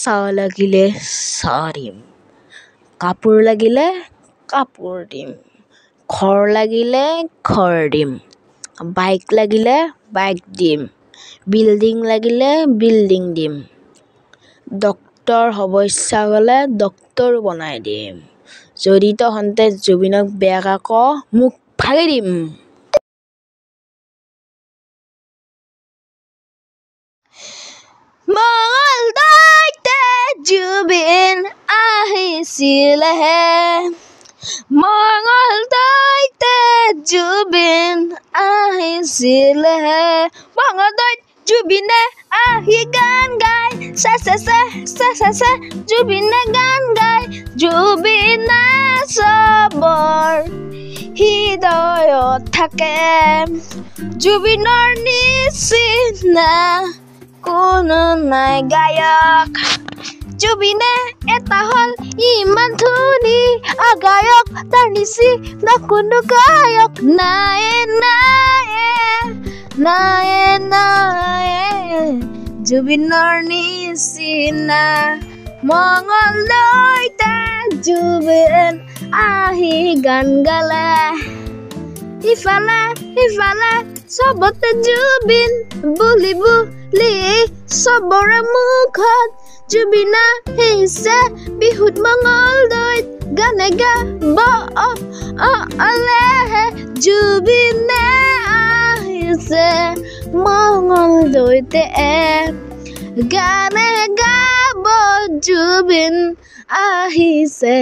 চাহ লাগিলে চাহ দিম, কাপোৰ লাগিলে কাপোৰ দিম, ঘৰ লাগিলে ঘৰ দিম, বাইক লাগিলে বাইক দিম, বিল্ডিং লাগিলে বিল্ডিং দিম, ডক্তৰ হ'ব ইচ্ছা গ'লে ডক্তৰো বনাই দিম, যদি তহঁতে জুবিনক বেয়াকৈ কৱ মুখ ফালি দিম। মঙলদৈতে জুবিন আহিছিলেহে, মঙলদৈতে জুবিন আহিছিলেহে, মঙলদৈত জুবিনে আহি গান গাই চে চে চে চে চে চে জুবিনে গান গাই, জুবিনে চবৰ হৃদয়ত থাকে, জুবিনৰ নিচিনা কোনো নাই গায়ক, জুবিনে এটা হ'ল ইমান ধুনীয়া গায়ক, তাৰ নিচিনা কোনো গায়ক নায়ে নায়ে নায়ে নায়ে, জুবিনৰ নিচিনা। মঙলদৈতে জুবিন আহি গান গালে, ইফালে সিফালে চবতে জুবিন বুলি বুলি চবৰে মুখত জুবিন আহিছে, বিহুত মঙলদৈত গানে গাবলেহে, জুবিনে আহিছে মঙলদৈতে গানে গাব, জুবিন আহিছে।